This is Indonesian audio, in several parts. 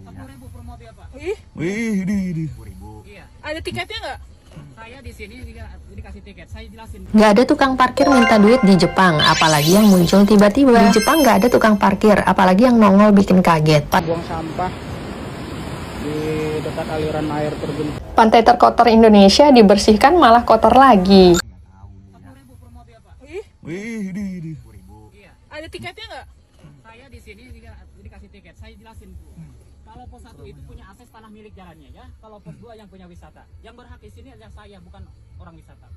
40.000 per mobil Pak. Wih, di. 10.000. Iya. Ada tiketnya nggak? Saya di sini dikasih tiket. Saya jelasin. Nggak ada tukang parkir minta duit di Jepang, apalagi yang muncul tiba-tiba. Di Jepang nggak ada tukang parkir, apalagi yang nongol bikin kaget. Buang sampah di dekat aliran air terjun. Pantai terkotor Indonesia dibersihkan malah kotor lagi. 10.000 per mobil Pak. Wih, di. 10.000. Iya. Ada tiketnya nggak? Saya di sini dikasih tiket. Saya jelasin. Kalau pos 1 itu punya akses tanah milik jalannya ya. Kalau pos 2 yang punya wisata. Yang berhak di sini adalah saya, bukan orang wisata.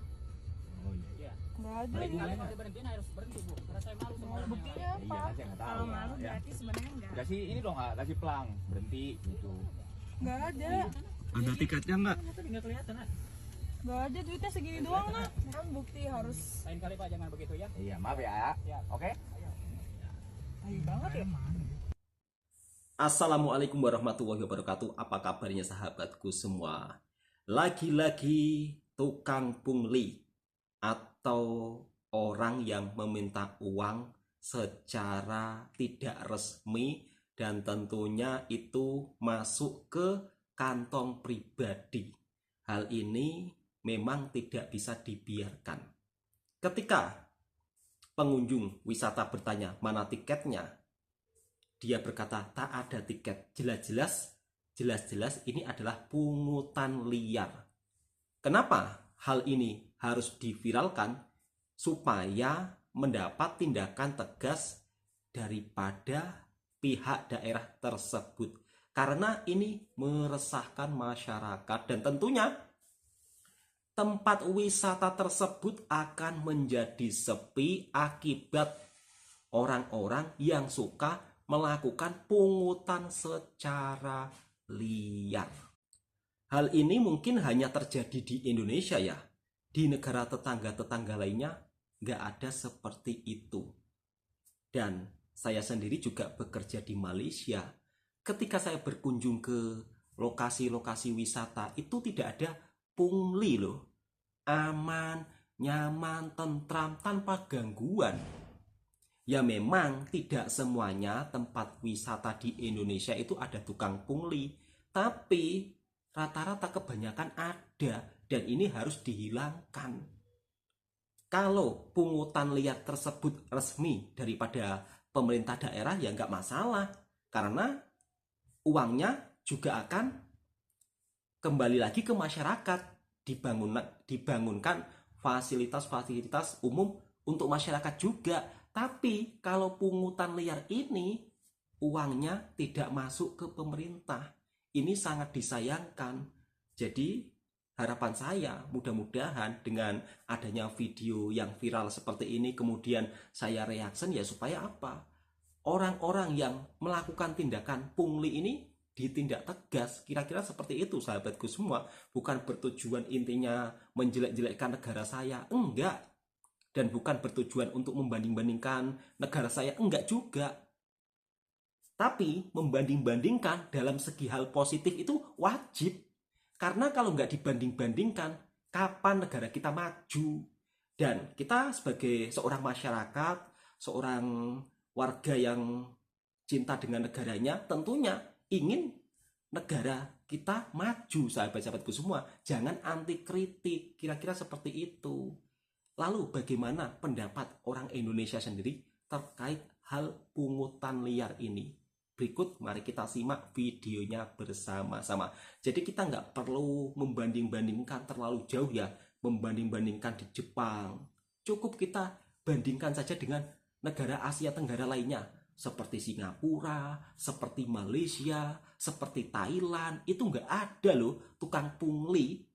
Oh iya. Nggak ada. Kalian kalau diberhentiin harus berhenti Bu. Karena saya malu sama orang yang lain. Apa? Kalau malu berarti sebenarnya enggak. Kasih ini dong, kasih pelang berhenti gitu. Nggak ada. Ada tiketnya nggak? Tadi nggak kelihatan nak. Nggak ada, duitnya segini doang nak. Kan bukti harus. Lain kali Pak jangan begitu ya. Iya, maaf ya. Ya. Oke. Ayo banget ya. Assalamualaikum warahmatullahi wabarakatuh. Apa kabarnya sahabatku semua? Lagi-lagi tukang pungli atau orang yang meminta uang secara tidak resmi dan tentunya itu masuk ke kantong pribadi. Hal ini memang tidak bisa dibiarkan. Ketika pengunjung wisata bertanya mana tiketnya, dia berkata tak ada tiket. Jelas-jelas ini adalah pungutan liar. Kenapa hal ini harus diviralkan? Supaya mendapat tindakan tegas daripada pihak daerah tersebut. Karena ini meresahkan masyarakat dan tentunya tempat wisata tersebut akan menjadi sepi akibat orang-orang yang suka melakukan pungutan secara liar. Hal ini mungkin hanya terjadi di Indonesia ya. Di negara tetangga-tetangga lainnya nggak ada seperti itu. Dan saya sendiri juga bekerja di Malaysia. Ketika saya berkunjung ke lokasi-lokasi wisata itu tidak ada pungli loh. Aman, nyaman, tentram, tanpa gangguan. Ya memang tidak semuanya tempat wisata di Indonesia itu ada tukang pungli. Tapi rata-rata kebanyakan ada dan ini harus dihilangkan. Kalau pungutan liar tersebut resmi daripada pemerintah daerah ya nggak masalah. Karena uangnya juga akan kembali lagi ke masyarakat. Dibangunkan fasilitas-fasilitas umum untuk masyarakat juga. Tapi kalau pungutan liar ini uangnya tidak masuk ke pemerintah. Ini sangat disayangkan. Jadi harapan saya mudah-mudahan dengan adanya video yang viral seperti ini kemudian saya reaction ya supaya apa? Orang-orang yang melakukan tindakan pungli ini ditindak tegas. Kira-kira seperti itu sahabatku semua. Bukan bertujuan intinya menjelek-jelekkan negara saya. Enggak. Dan bukan bertujuan untuk membanding-bandingkan negara saya, enggak juga. Tapi membanding-bandingkan dalam segi hal positif itu wajib. Karena kalau enggak dibanding-bandingkan, kapan negara kita maju? Dan kita sebagai seorang masyarakat, seorang warga yang cinta dengan negaranya, tentunya ingin negara kita maju, sahabat-sahabatku semua. Jangan anti kritik, kira-kira seperti itu. Lalu bagaimana pendapat orang Indonesia sendiri terkait hal pungutan liar ini? Berikut mari kita simak videonya bersama-sama. Jadi kita nggak perlu membanding-bandingkan terlalu jauh ya. Membanding-bandingkan di Jepang. Cukup kita bandingkan saja dengan negara Asia Tenggara lainnya. Seperti Singapura, seperti Malaysia, seperti Thailand. Itu nggak ada loh tukang pungli.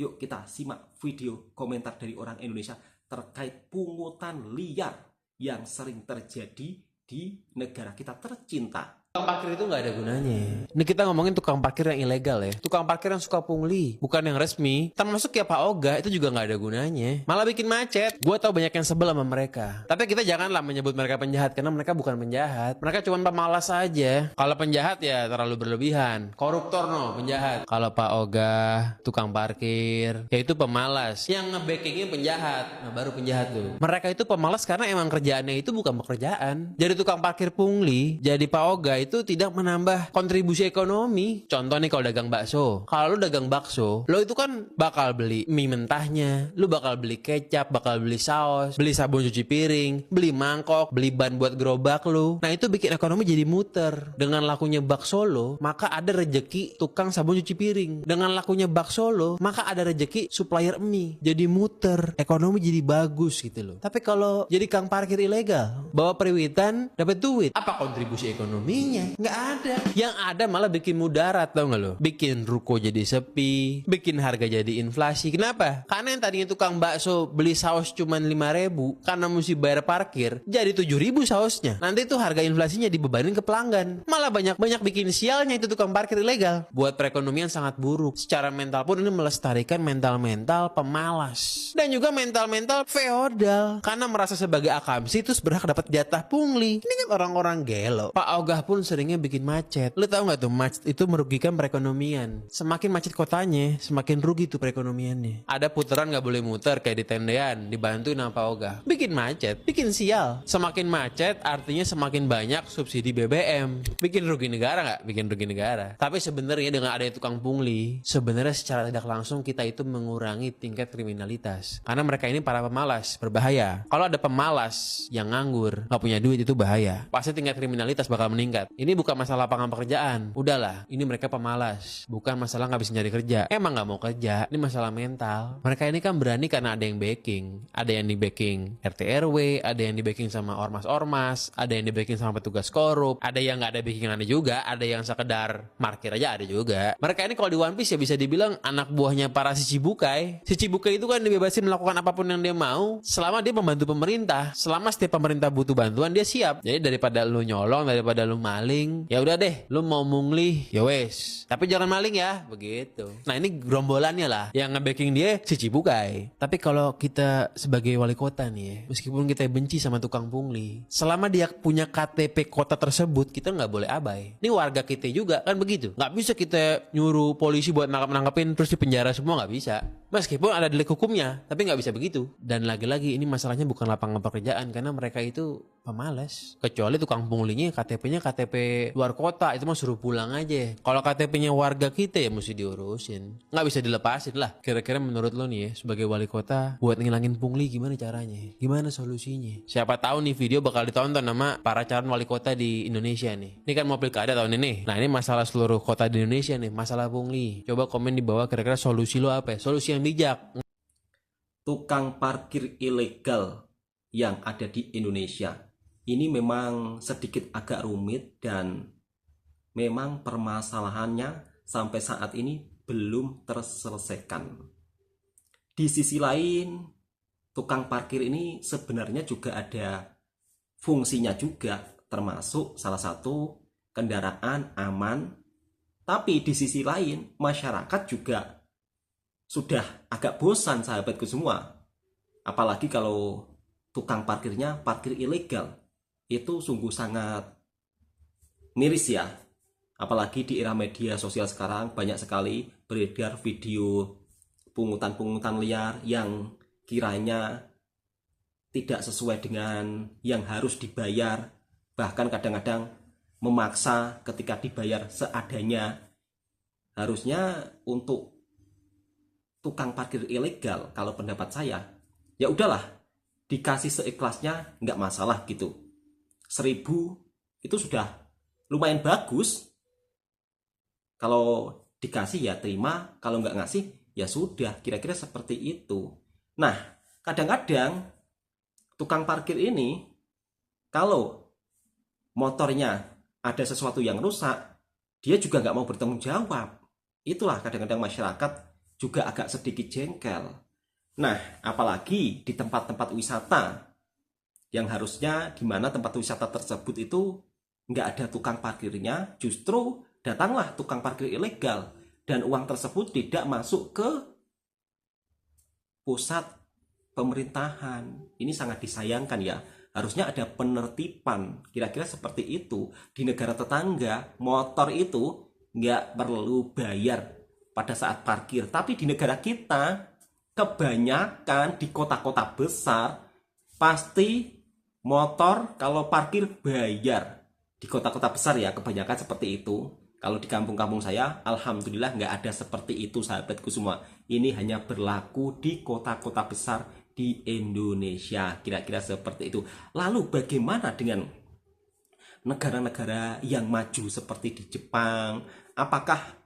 Yuk kita simak video komentar dari orang Indonesia terkait pungutan liar yang sering terjadi di negara kita tercinta. Tukang parkir itu nggak ada gunanya. Ini kita ngomongin tukang parkir yang ilegal ya. Tukang parkir yang suka pungli, bukan yang resmi. Termasuk ya Pak Oga, itu juga nggak ada gunanya. Malah bikin macet. Gue tau banyak yang sebel sama mereka. Tapi kita janganlah menyebut mereka penjahat, karena mereka bukan penjahat. Mereka cuma pemalas saja. Kalau penjahat ya terlalu berlebihan. Koruptor no, penjahat. Kalau Pak Oga, tukang parkir, ya itu pemalas. Yang nge-backingnya penjahat. Nah baru penjahat tuh. Mereka itu pemalas karena emang kerjaannya itu bukan pekerjaan. Jadi tukang parkir pungli, jadi Pak Oga itu tidak menambah kontribusi ekonomi. Contoh nih kalau dagang bakso. Kalau lu dagang bakso, lo itu kan bakal beli mie mentahnya, lu bakal beli kecap, bakal beli saus, beli sabun cuci piring, beli mangkok, beli ban buat gerobak lu. Nah itu bikin ekonomi jadi muter. Dengan lakunya bakso lo, maka ada rejeki tukang sabun cuci piring. Dengan lakunya bakso lo, maka ada rejeki supplier mie. Jadi muter, ekonomi jadi bagus gitu loh. Tapi kalau jadi kang parkir ilegal, bawa periwitan, dapat duit, apa kontribusi ekonominya? Nggak ada. Yang ada malah bikin mudarat, tau nggak lo? Bikin ruko jadi sepi, bikin harga jadi inflasi. Kenapa? Karena yang tadinya tukang bakso beli saus cuman 5.000, karena mesti bayar parkir, jadi 7.000 sausnya. Nanti tuh harga inflasinya dibebanin ke pelanggan. Malah banyak bikin sialnya itu tukang parkir ilegal. Buat perekonomian sangat buruk. Secara mental pun ini melestarikan mental-mental pemalas. Dan juga mental-mental feodal. Karena merasa sebagai akamsi terus berhak dapat jatah pungli. Ini kan orang-orang gelo. Pak Ogah pun seringnya bikin macet. Lu tahu nggak tuh, macet itu merugikan perekonomian. Semakin macet kotanya, semakin rugi tuh perekonomiannya. Ada putaran nggak boleh muter kayak di tendean, dibantuin sama Pak Ogah. Bikin macet, bikin sial. Semakin macet artinya semakin banyak subsidi BBM. Bikin rugi negara nggak? Bikin rugi negara. Tapi sebenarnya dengan adanya tukang pungli, sebenarnya secara tidak langsung kita itu mengurangi tingkat kriminalitas. Karena mereka ini para pemalas, berbahaya. Kalau ada pemalas yang nganggur, nggak punya duit, itu bahaya. Pasti tingkat kriminalitas bakal meningkat. Ini bukan masalah lapangan pekerjaan. Udahlah, ini mereka pemalas. Bukan masalah nggak bisa nyari kerja. Emang nggak mau kerja, ini masalah mental. Mereka ini kan berani karena ada yang backing. Ada yang di backing RT RW, ada yang di backing sama ormas-ormas, ada yang di backing sama petugas korup, ada yang nggak ada backingannya juga, ada yang sekedar markir aja ada juga. Mereka ini kalau di One Piece ya bisa dibilang anak buahnya para Shichibukai. Shichibukai itu kan dibebasin melakukan apapun yang dia mau selama dia membantu pemerintah. Selama setiap pemerintah butuh bantuan dia siap. Jadi daripada lu nyolong, daripada lu maling, ya udah deh, lu mau mungli, ya wes. Tapi jangan maling ya, begitu. Nah ini gerombolannya lah yang nge-backing dia Shichibukai. Tapi kalau kita sebagai wali kota nih ya, meskipun kita benci sama tukang pungli, selama dia punya KTP kota tersebut, kita nggak boleh abai. Ini warga kita juga kan begitu. Nggak bisa kita nyuruh polisi buat nangkap-nangkapin terus dipenjara semua, nggak bisa. Meskipun ada delik hukumnya, tapi nggak bisa begitu. Dan lagi-lagi ini masalahnya bukan lapangan pekerjaan, karena mereka itu pemalas. Kecuali tukang punglinya KTP-nya KTP luar kota, itu mah suruh pulang aja. Kalau KTP-nya warga kita ya mesti diurusin. Nggak bisa dilepasin lah. Kira-kira menurut lo nih ya, sebagai wali kota, buat ngilangin pungli gimana caranya? Gimana solusinya? Siapa tahu nih video bakal ditonton sama para calon wali kota di Indonesia nih. Ini kan mau pilkada tahun ini. Nah ini masalah seluruh kota di Indonesia nih, masalah pungli. Coba komen di bawah kira-kira solusi lo apa ya? Solusi yang bijak. Tukang parkir ilegal yang ada di Indonesia ini memang sedikit agak rumit dan memang permasalahannya sampai saat ini belum terselesaikan. Di sisi lain, tukang parkir ini sebenarnya juga ada fungsinya juga, termasuk salah satu kendaraan aman. Tapi di sisi lain, masyarakat juga sudah agak bosan sahabatku semua. Apalagi kalau tukang parkirnya parkir ilegal. Itu sungguh sangat miris ya. Apalagi di era media sosial sekarang banyak sekali beredar video pungutan-pungutan liar yang kiranya tidak sesuai dengan yang harus dibayar. Bahkan kadang-kadang memaksa ketika dibayar seadanya. Harusnya untuk tukang parkir ilegal, kalau pendapat saya, ya udahlah, dikasih seikhlasnya, nggak masalah gitu. 1.000 itu sudah lumayan bagus. Kalau dikasih ya terima, kalau nggak ngasih ya sudah, kira-kira seperti itu. Nah, kadang-kadang tukang parkir ini, kalau motornya ada sesuatu yang rusak, dia juga nggak mau bertanggung jawab. Itulah kadang-kadang masyarakat juga agak sedikit jengkel. Nah, apalagi di tempat-tempat wisata yang harusnya di mana tempat wisata tersebut itu nggak ada tukang parkirnya, justru datanglah tukang parkir ilegal dan uang tersebut tidak masuk ke pusat pemerintahan. Ini sangat disayangkan ya. Harusnya ada penertiban, kira-kira seperti itu. Di negara tetangga, motor itu nggak perlu bayar pada saat parkir, tapi di negara kita kebanyakan di kota-kota besar pasti motor kalau parkir bayar. Di kota-kota besar ya kebanyakan seperti itu. Kalau di kampung-kampung saya, alhamdulillah nggak ada seperti itu sahabatku semua. Ini hanya berlaku di kota-kota besar di Indonesia. Kira-kira seperti itu. Lalu bagaimana dengan negara-negara yang maju seperti di Jepang? Apakah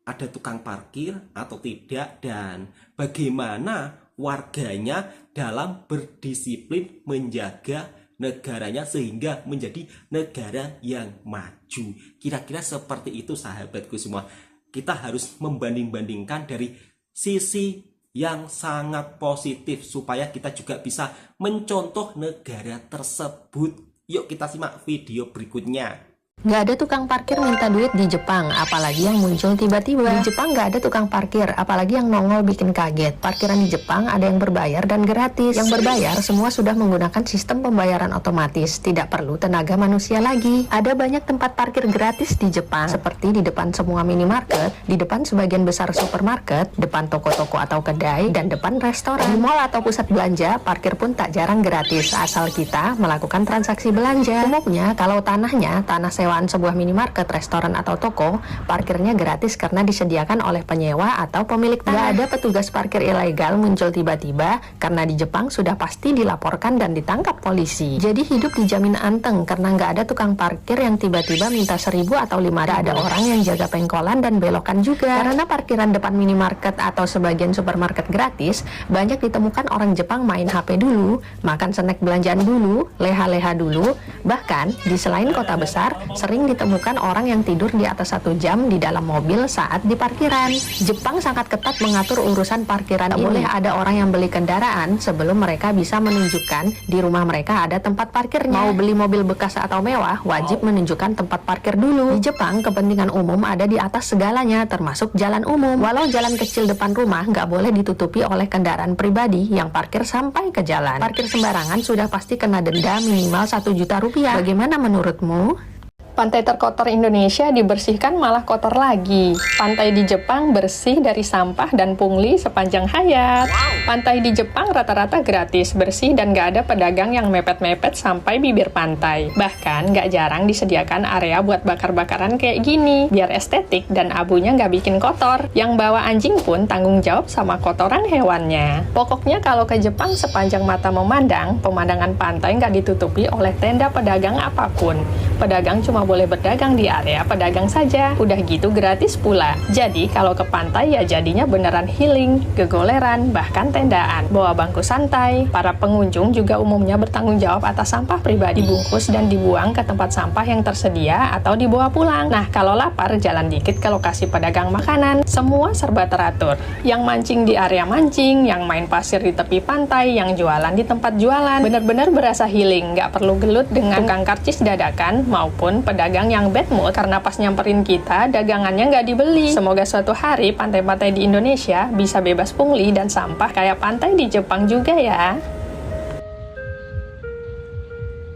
ada tukang parkir atau tidak? Dan bagaimana warganya dalam berdisiplin menjaga negaranya sehingga menjadi negara yang maju? Kira-kira seperti itu sahabatku semua. Kita harus membanding-bandingkan dari sisi yang sangat positif supaya kita juga bisa mencontoh negara tersebut. Yuk kita simak video berikutnya. Nggak ada tukang parkir minta duit di Jepang, apalagi yang muncul tiba-tiba. Di Jepang nggak ada tukang parkir, apalagi yang nongol bikin kaget. Parkiran di Jepang ada yang berbayar dan gratis. Yang berbayar semua sudah menggunakan sistem pembayaran otomatis, tidak perlu tenaga manusia lagi. Ada banyak tempat parkir gratis di Jepang, seperti di depan semua minimarket, di depan sebagian besar supermarket, depan toko-toko atau kedai, dan depan restoran. Di mall atau pusat belanja, parkir pun tak jarang gratis, asal kita melakukan transaksi belanja. Umumnya kalau tanahnya tanah sewaan sebuah minimarket, restoran atau toko, parkirnya gratis karena disediakan oleh penyewa atau pemilik tanah. Nggak ada petugas parkir ilegal muncul tiba-tiba karena di Jepang sudah pasti dilaporkan dan ditangkap polisi. Jadi hidup dijamin anteng karena nggak ada tukang parkir yang tiba-tiba minta 1.000 atau 5.000. Ada orang yang jaga pengkolan dan belokan juga. Karena parkiran depan minimarket atau sebagian supermarket gratis, banyak ditemukan orang Jepang main HP dulu, makan snack belanjaan dulu, leha-leha dulu. Bahkan di selain kota besar, sering ditemukan orang yang tidur di atas 1 jam di dalam mobil saat di parkiran. Jepang sangat ketat mengatur urusan parkiran. Tak boleh ada orang yang beli kendaraan sebelum mereka bisa menunjukkan di rumah mereka ada tempat parkirnya. Mau beli mobil bekas atau mewah, wajib menunjukkan tempat parkir dulu. Di Jepang, kepentingan umum ada di atas segalanya, termasuk jalan umum. Walau jalan kecil depan rumah nggak boleh ditutupi oleh kendaraan pribadi yang parkir sampai ke jalan. Parkir sembarangan sudah pasti kena denda minimal 1 juta rupiah. Bagaimana menurutmu? Pantai terkotor Indonesia dibersihkan malah kotor lagi. Pantai di Jepang bersih dari sampah dan pungli sepanjang hayat. Pantai di Jepang rata-rata gratis, bersih dan nggak ada pedagang yang mepet-mepet sampai bibir pantai. Bahkan nggak jarang disediakan area buat bakar-bakaran kayak gini, biar estetik dan abunya nggak bikin kotor. Yang bawa anjing pun tanggung jawab sama kotoran hewannya. Pokoknya kalau ke Jepang sepanjang mata memandang, pemandangan pantai nggak ditutupi oleh tenda pedagang apapun. Pedagang cuma boleh berdagang di area pedagang saja. Udah gitu gratis pula. Jadi kalau ke pantai ya jadinya beneran healing, gegoleran, bahkan tendaan. Bawa bangku santai. Para pengunjung juga umumnya bertanggung jawab atas sampah pribadi, dibungkus dan dibuang ke tempat sampah yang tersedia atau dibawa pulang. Nah, kalau lapar jalan dikit ke lokasi pedagang makanan. Semua serba teratur. Yang mancing di area mancing, yang main pasir di tepi pantai, yang jualan di tempat jualan. Bener-bener berasa healing, nggak perlu gelut dengan tukang karcis dadakan maupun pedagang yang bad mood karena pas nyamperin kita dagangannya nggak dibeli. Semoga suatu hari pantai-pantai di Indonesia bisa bebas pungli dan sampah kayak pantai di Jepang juga ya.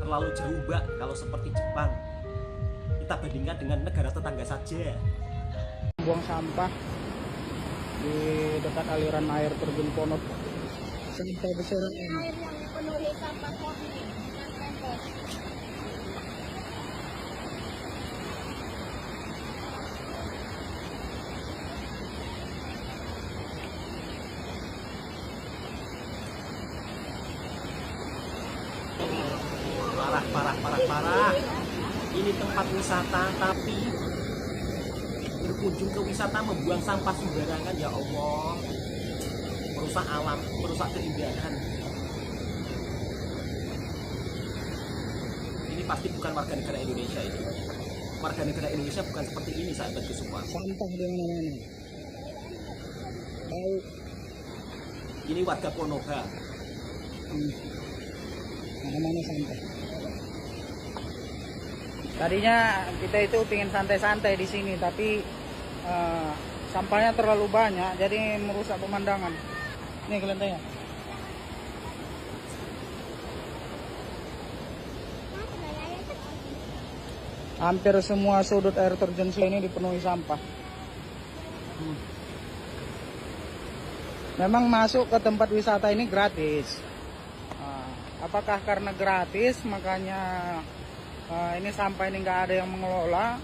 Terlalu jauh mbak kalau seperti Jepang. Kita bandingkan dengan negara tetangga saja. Buang sampah di dekat aliran air terjun Ponot. Sampah berserakan. Air yang dipenuhi sampah plastik dan pempek. Parah. Ini tempat wisata tapi berkunjung ke wisata membuang sampah sembarangan, ya Allah. Merusak alam, merusak keindahan. Ini pasti bukan warga negara Indonesia ini. Warga negara Indonesia bukan seperti ini sahabatku semua. Sampah di mana-mana. Tahu. Ini warga Konoha. Mana-mana sampah. Tadinya kita itu pingin santai-santai di sini, tapi sampahnya terlalu banyak, jadi merusak pemandangan. Nih kelentengnya. Hampir semua sudut air terjun sini dipenuhi sampah. Memang masuk ke tempat wisata ini gratis. Apakah karena gratis makanya ini sampah ini nggak ada yang mengelola.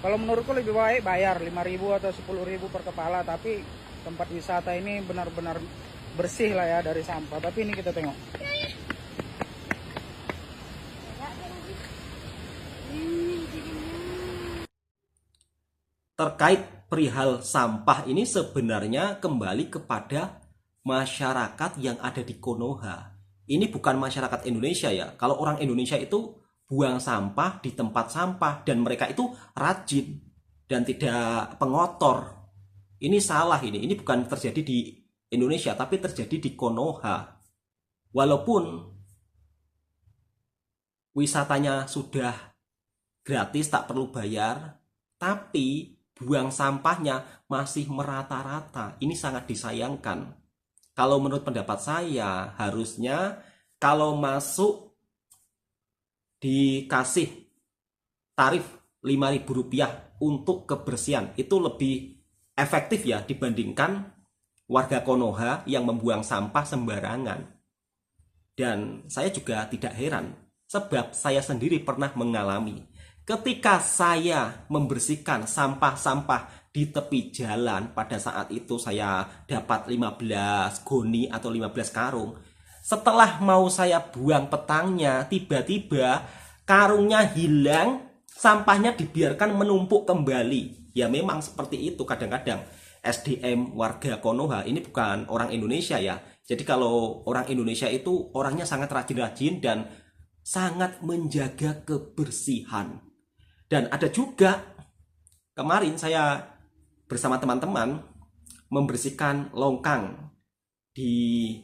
Kalau menurutku lebih baik bayar 5.000 atau 10.000 per kepala, tapi tempat wisata ini benar-benar bersih lah ya dari sampah. Tapi ini kita tengok. Terkait perihal sampah ini sebenarnya kembali kepada masyarakat yang ada di Konoha. Ini bukan masyarakat Indonesia ya. Kalau orang Indonesia itu buang sampah di tempat sampah dan mereka itu rajin dan tidak pengotor. Ini salah ini. Ini bukan terjadi di Indonesia tapi terjadi di Konoha. Walaupun wisatanya sudah gratis, tak perlu bayar, tapi buang sampahnya masih merata-rata. Ini sangat disayangkan. Kalau menurut pendapat saya, harusnya kalau masuk dikasih tarif Rp5.000 untuk kebersihan. Itu lebih efektif ya dibandingkan warga Konoha yang membuang sampah sembarangan. Dan saya juga tidak heran, sebab saya sendiri pernah mengalami. Ketika saya membersihkan sampah-sampah di tepi jalan, pada saat itu saya dapat 15 goni atau 15 karung. Setelah mau saya buang petangnya, tiba-tiba karungnya hilang, sampahnya dibiarkan menumpuk kembali. Ya memang seperti itu kadang-kadang. SDM warga Konoha ini bukan orang Indonesia ya. Jadi kalau orang Indonesia itu orangnya sangat rajin-rajin dan sangat menjaga kebersihan. Dan ada juga kemarin saya bersama teman-teman membersihkan longkang di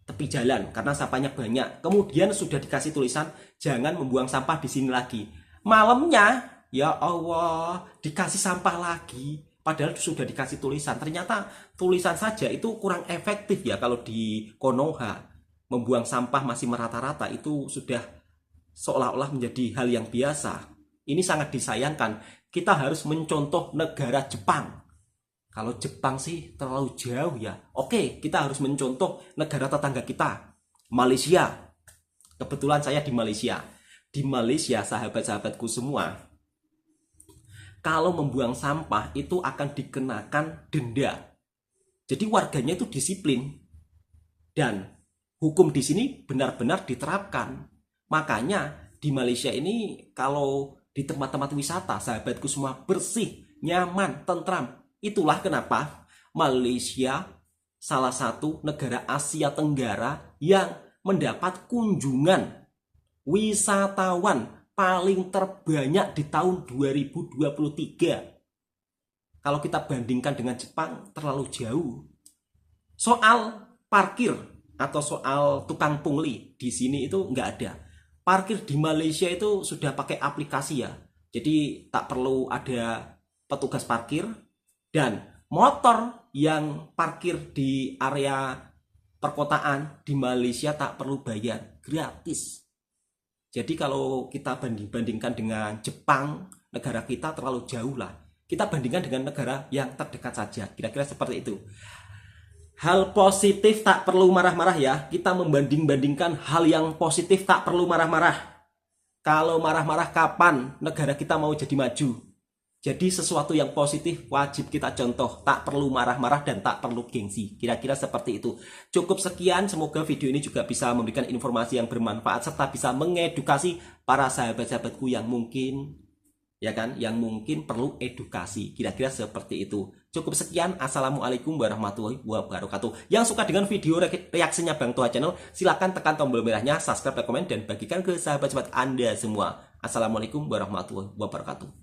tepi jalan karena sampahnya banyak. Kemudian sudah dikasih tulisan jangan membuang sampah di sini lagi. Malamnya, ya Allah, dikasih sampah lagi. Padahal sudah dikasih tulisan. Ternyata tulisan saja itu kurang efektif ya kalau di Konoha. Membuang sampah masih merata-rata itu sudah seolah-olah menjadi hal yang biasa. Ini sangat disayangkan. Kita harus mencontoh negara Jepang. Kalau Jepang sih terlalu jauh ya. Oke, kita harus mencontoh negara tetangga kita, Malaysia. Kebetulan saya di Malaysia. Di Malaysia, sahabat-sahabatku semua, kalau membuang sampah itu akan dikenakan denda. Jadi warganya itu disiplin. Dan hukum di sini benar-benar diterapkan. Makanya di Malaysia ini kalau di tempat-tempat wisata, sahabatku semua bersih, nyaman, tentram. Itulah kenapa Malaysia salah satu negara Asia Tenggara yang mendapat kunjungan wisatawan paling terbanyak di tahun 2023. Kalau kita bandingkan dengan Jepang terlalu jauh. Soal parkir atau soal tukang pungli di sini itu nggak ada. Parkir di Malaysia itu sudah pakai aplikasi ya. Jadi tak perlu ada petugas parkir. Dan motor yang parkir di area perkotaan di Malaysia tak perlu bayar, gratis. Jadi kalau kita bandingkan dengan Jepang, negara kita terlalu jauh lah. Kita bandingkan dengan negara yang terdekat saja, kira-kira seperti itu. Hal positif tak perlu marah-marah ya. Kita membanding-bandingkan hal yang positif tak perlu marah-marah. Kalau marah-marah kapan negara kita mau jadi maju? Jadi sesuatu yang positif wajib kita contoh, tak perlu marah-marah dan tak perlu gengsi. Kira-kira seperti itu. Cukup sekian, semoga video ini juga bisa memberikan informasi yang bermanfaat serta bisa mengedukasi para sahabat-sahabatku yang mungkin yang mungkin perlu edukasi. Kira-kira seperti itu. Cukup sekian, assalamualaikum warahmatullahi wabarakatuh. Yang suka dengan video reaksinya Bang Toha Channel, silahkan tekan tombol merahnya, subscribe, komen, dan bagikan ke sahabat-sahabat Anda semua. Assalamualaikum warahmatullahi wabarakatuh.